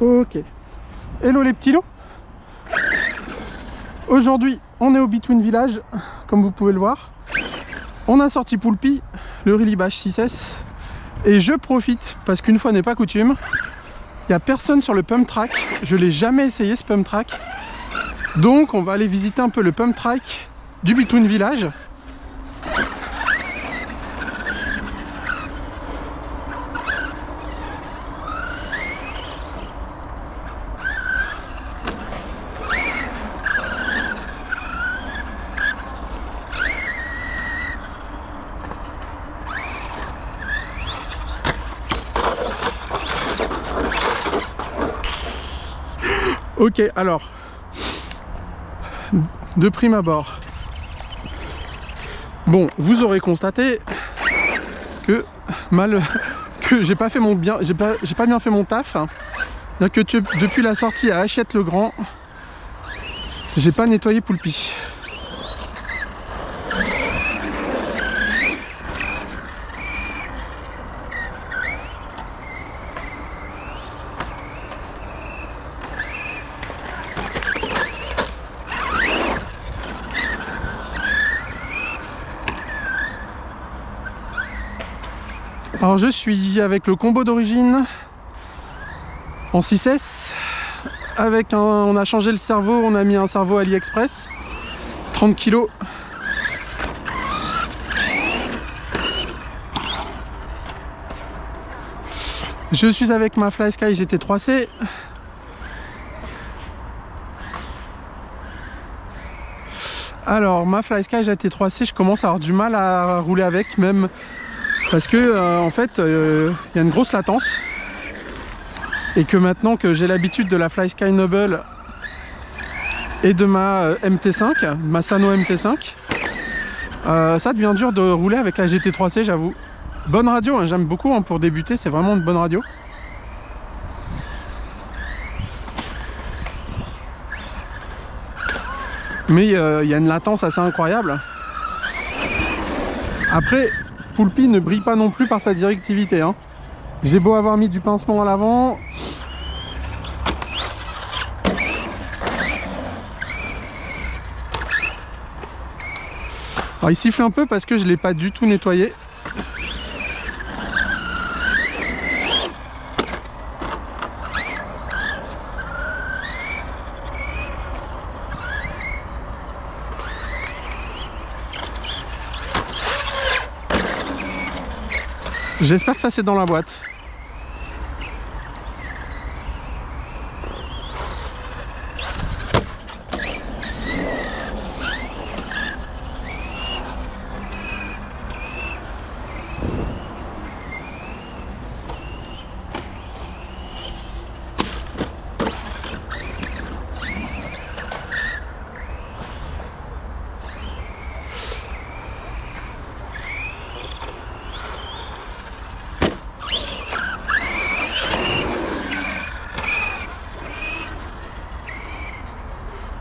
Ok. Hello les petits loups. Aujourd'hui, on est au Between Village, comme vous pouvez le voir. On a sorti Poulpi, le Really Bash 6S. Et je profite, parce qu'une fois n'est pas coutume, il n'y a personne sur le pump track. Je ne l'ai jamais essayé ce pump track. Donc on va aller visiter un peu le pump track du Between Village. Ok, alors, de prime abord, bon, vous aurez constaté que j'ai pas fait mon bien, j'ai pas bien fait mon taf. C'est-à-dire que depuis la sortie à Hachette-le-Grand, j'ai pas nettoyé Poulpi. Alors je suis avec le combo d'origine en 6S, avec on a changé le cerveau, on a mis un cerveau AliExpress, 30 kg. Je suis avec ma FlySky GT3C. Alors ma FlySky GT3C, je commence à avoir du mal à rouler avec, même parce que en fait y a une grosse latence et que maintenant que j'ai l'habitude de la FlySky Noble et de ma MT5, ma Sano MT5, ça devient dur de rouler avec la GT3C, j'avoue. Bonne radio, hein, j'aime beaucoup, hein, pour débuter, c'est vraiment une bonne radio. Mais il y a une latence assez incroyable. Après, Poulpi ne brille pas non plus par sa directivité, hein. J'ai beau avoir mis du pincement à l'avant. Alors il siffle un peu parce que je ne l'ai pas du tout nettoyé. J'espère que ça c'est dans la boîte.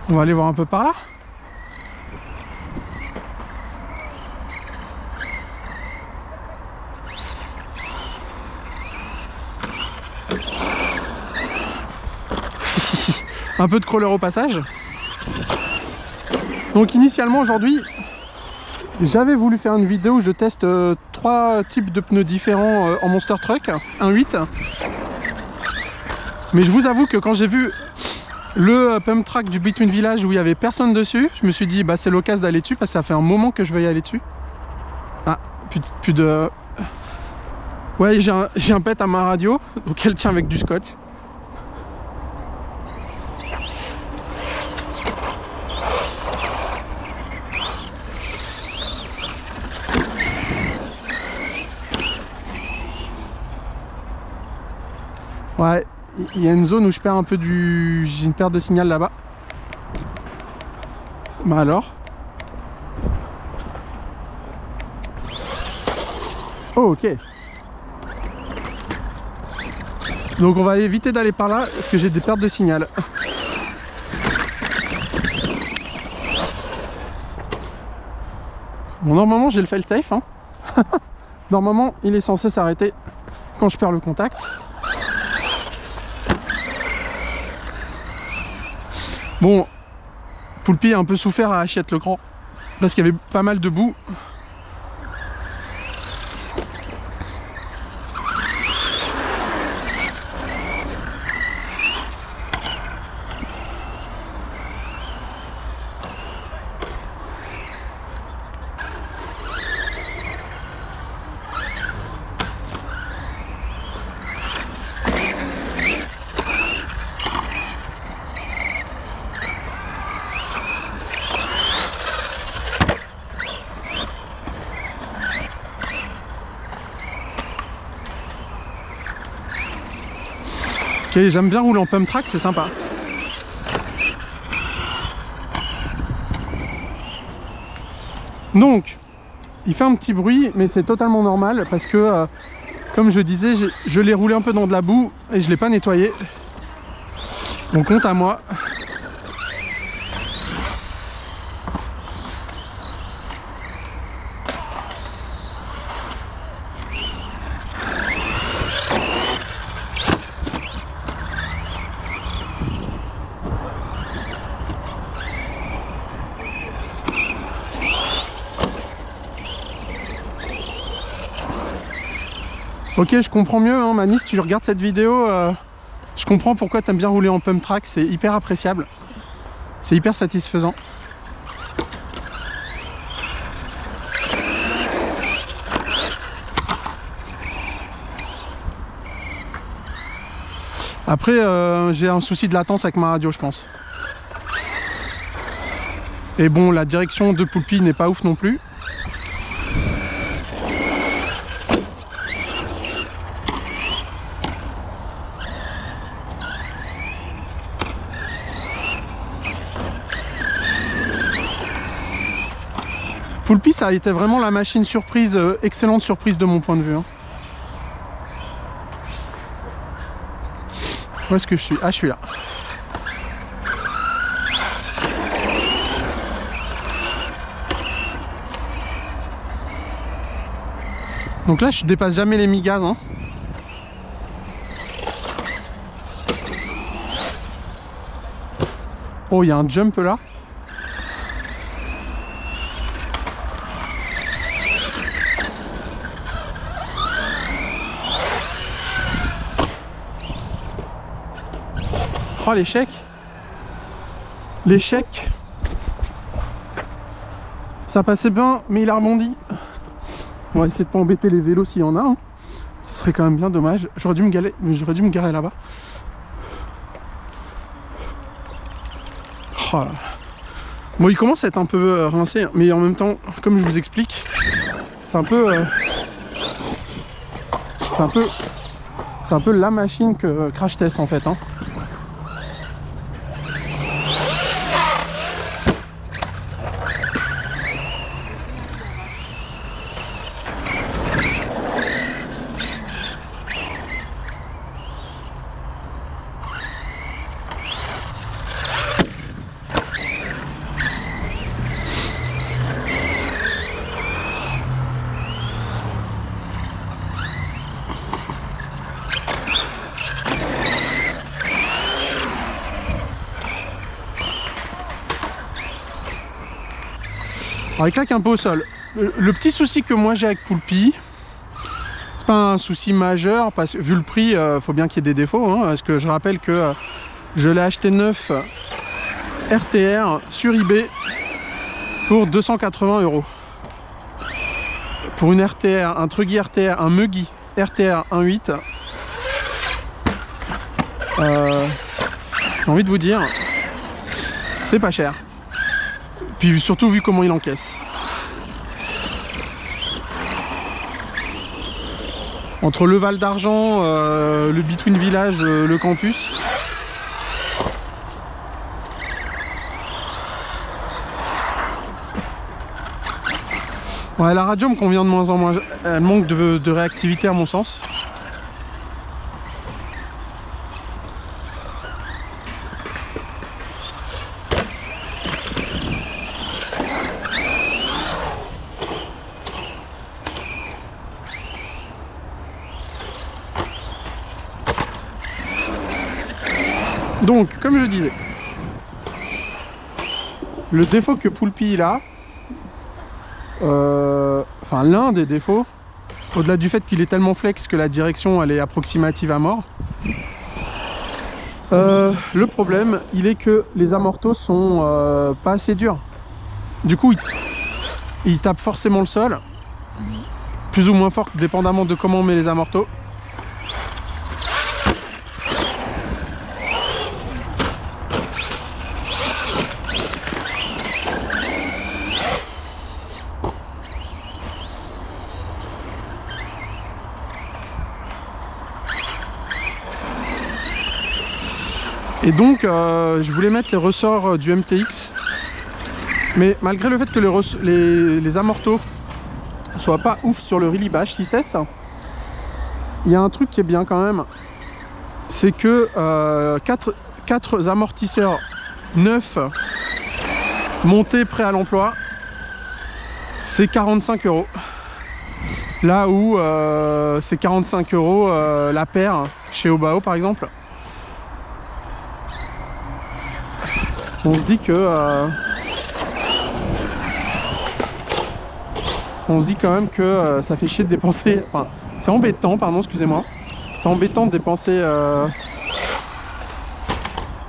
On va aller voir un peu par là. Un peu de crawler au passage. Donc initialement aujourd'hui, j'avais voulu faire une vidéo où je teste 3 types de pneus différents en Monster Truck, un 8. Mais je vous avoue que quand j'ai vu le pump track du Between Village où il n'y avait personne dessus, je me suis dit bah c'est l'occasion d'aller dessus parce que ça fait un moment que je veux y aller dessus. Ah, plus de... Ouais, j'ai un pet à ma radio, donc elle tient avec du scotch. Ouais, il y a une zone où je perds un peu du... J'ai une perte de signal là-bas. Bah alors. Oh, ok. Donc on va éviter d'aller par là parce que j'ai des pertes de signal. Bon, normalement j'ai le fail safe, hein. Normalement il est censé s'arrêter quand je perds le contact. Bon, Poulpi a un peu souffert à Hachette le Grand, parce qu'il y avait pas mal de boue. Ok, j'aime bien rouler en pump track, c'est sympa. Donc, il fait un petit bruit, mais c'est totalement normal parce que, comme je disais, je l'ai roulé un peu dans de la boue et je l'ai pas nettoyé. Donc compte à moi. Ok, je comprends mieux, hein, Manis, si tu regardes cette vidéo, je comprends pourquoi tu aimes bien rouler en pump track, c'est hyper appréciable. C'est hyper satisfaisant. Après, j'ai un souci de latence avec ma radio, je pense. Et bon, la direction de Poulpi n'est pas ouf non plus. Poulpi, ça a été vraiment la machine surprise, excellente surprise de mon point de vue. Hein. Où est-ce que je suis? Ah, je suis là. Donc là, je dépasse jamais les mi-gaz. Hein. Oh, il y a un jump là. Oh, l'échec. L'échec. Ça passait bien, mais il a rebondi. On va essayer de pas embêter les vélos s'il y en a. Hein. Ce serait quand même bien dommage. J'aurais dû me garer là-bas. Oh là. Bon, il commence à être un peu rincé, mais en même temps, comme je vous explique, c'est un peu... c'est un peu la machine que Crash Test en fait. Hein. Alors, il claque un peu au sol. Le petit souci que moi j'ai avec Poulpi, c'est pas un souci majeur parce que vu le prix, faut bien qu'il y ait des défauts. Hein, parce que je rappelle que je l'ai acheté neuf RTR sur eBay pour 280 €. Pour une RTR, un Truggy RTR, un Muggy RTR 1.8, j'ai envie de vous dire, c'est pas cher. Puis surtout vu comment il encaisse. Entre le Val d'Argent, le Between Village, le campus. Ouais, la radio me convient de moins en moins. Elle manque de réactivité à mon sens. Donc, comme je disais, Le défaut que Poulpi il a, enfin l'un des défauts, au-delà du fait qu'il est tellement flex que la direction elle est approximative à mort, le problème il est que les amortos sont pas assez durs. Du coup il tape forcément le sol, plus ou moins fort dépendamment de comment on met les amortos. Et donc je voulais mettre les ressorts du MTX, mais malgré le fait que les amortos soient pas ouf sur le Relibash 6S, il y a un truc qui est bien quand même, c'est que 4 amortisseurs neufs montés prêts à l'emploi, c'est 45 €. Là où c'est 45 € la paire chez Obao par exemple. On se dit que on se dit quand même que ça fait chier de dépenser, enfin c'est embêtant, pardon, excusez-moi, c'est embêtant de dépenser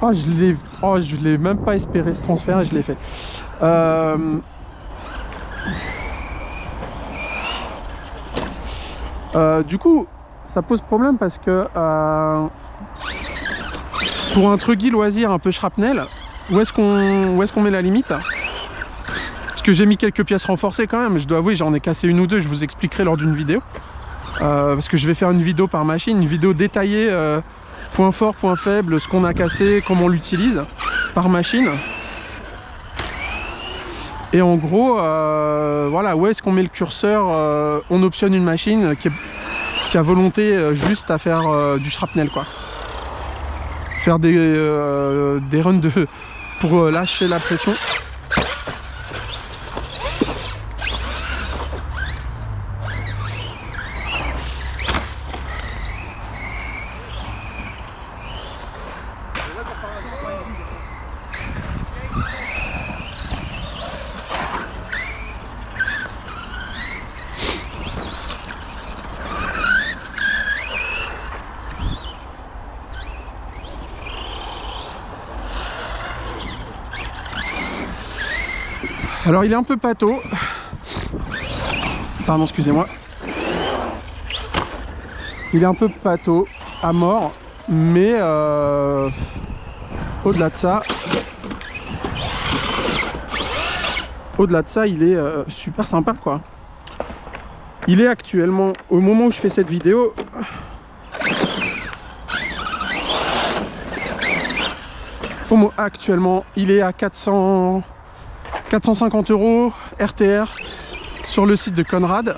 oh je l'ai même pas espéré ce transfert et je l'ai fait. Du coup ça pose problème parce que pour un truggy loisir un peu shrapnel, où est-ce qu'on met la limite? Parce que j'ai mis quelques pièces renforcées quand même, je dois avouer, j'en ai cassé une ou deux, je vous expliquerai lors d'une vidéo. Parce que je vais faire une vidéo par machine, une vidéo détaillée, point fort, point faible, ce qu'on a cassé, comment on l'utilise par machine. Et en gros, voilà, où est-ce qu'on met le curseur? On optionne une machine qui a volonté juste à faire du shrapnel, quoi. Faire des runs pour lâcher la pression. Alors il est un peu pâteau, pardon, excusez-moi, il est un peu pâteau à mort, mais au-delà de ça il est super sympa, quoi. Il est actuellement, au moment où je fais cette vidéo, actuellement il est à 450 € RTR sur le site de Conrad.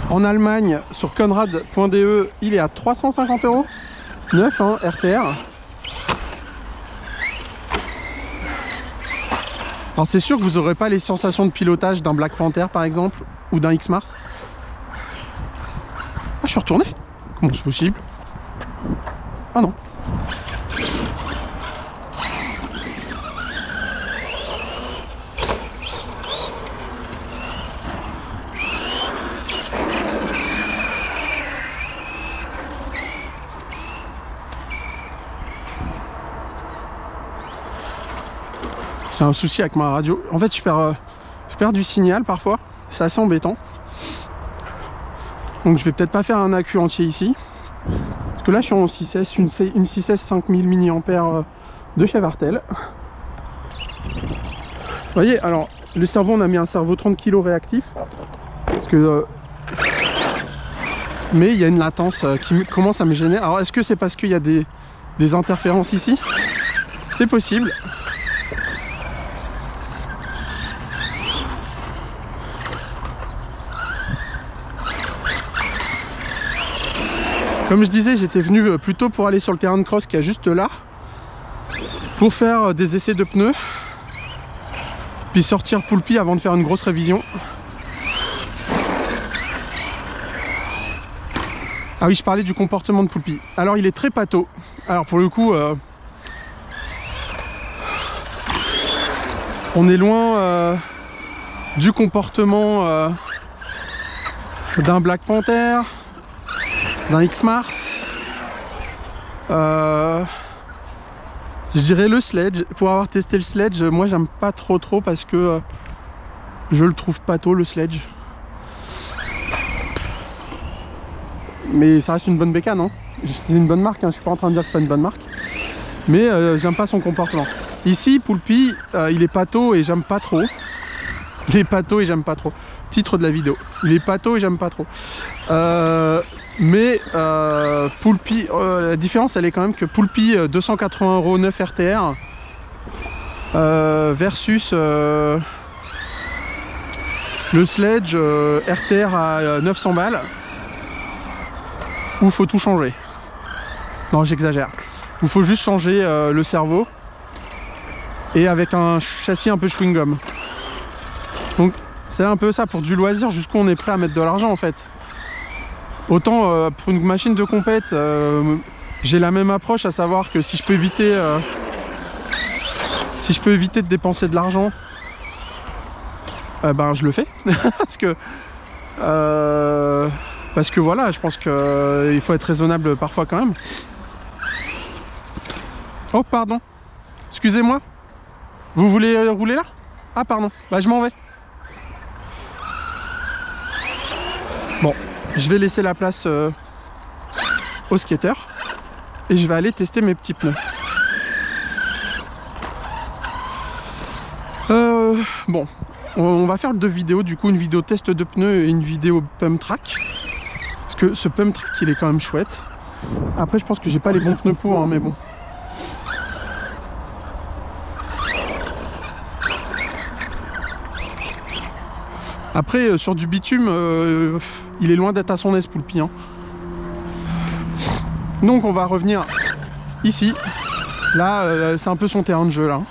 En Allemagne, sur conrad.de, il est à 350 €. 9 hein, RTR. Alors c'est sûr que vous n'aurez pas les sensations de pilotage d'un Black Panther par exemple, ou d'un X-Mars. Ah, je suis retourné. Comment c'est possible? Ah non. J'ai un souci avec ma radio. En fait, je perds du signal parfois. C'est assez embêtant. Donc je vais peut-être pas faire un accu entier ici. Parce que là, je suis en 6S, une 6S 5000 mAh de chez Vartel. Vous voyez, alors, le cerveau, on a mis un cerveau 30 kg réactif. Parce que... mais il y a une latence qui commence à me gêner. Alors, est-ce que c'est parce qu'il y a des interférences ici? C'est possible. Comme je disais, j'étais venu plutôt pour aller sur le terrain de cross qui est juste là, pour faire des essais de pneus, puis sortir Poulpi avant de faire une grosse révision. Ah oui, je parlais du comportement de Poulpi. Alors il est très pâteau. Alors pour le coup, on est loin du comportement d'un Black Panther, d'un X-Mars. Je dirais le sledge. Pour avoir testé le sledge, moi j'aime pas trop parce que je le trouve pâteau le sledge. Mais ça reste une bonne bécane, hein. C'est une bonne marque, hein. Je suis pas en train de dire que c'est pas une bonne marque. Mais j'aime pas son comportement. Ici, Poulpi, il est pâteau et j'aime pas trop. Il est pâteau et j'aime pas trop. Titre de la vidéo. Il est pâteau et j'aime pas trop. Poulpi, la différence elle est quand même que Poulpi 280 € 9 RTR versus le sledge RTR à 900 balles. Où il faut tout changer. Non, j'exagère. Où il faut juste changer le cerveau et avec un châssis un peu chewing-gum. Donc c'est un peu ça pour du loisir, jusqu'où on est prêt à mettre de l'argent en fait. Autant pour une machine de compète, j'ai la même approche, à savoir que si je peux éviter de dépenser de l'argent, ben je le fais. Parce que voilà, je pense qu'il faut être raisonnable parfois quand même. Oh pardon, excusez-moi. Vous voulez rouler là? Ah pardon, bah je m'en vais. Bon, je vais laisser la place aux skateurs et je vais aller tester mes petits pneus. Bon, on va faire deux vidéos, du coup une vidéo test de pneus et une vidéo pump track. Parce que ce pump track il est quand même chouette. Après je pense que j'ai pas les bons pneus pour, hein, mais bon. Après sur du bitume, il est loin d'être à son aise Poulpi, hein. Donc on va revenir ici. Là c'est un peu son terrain de jeu là.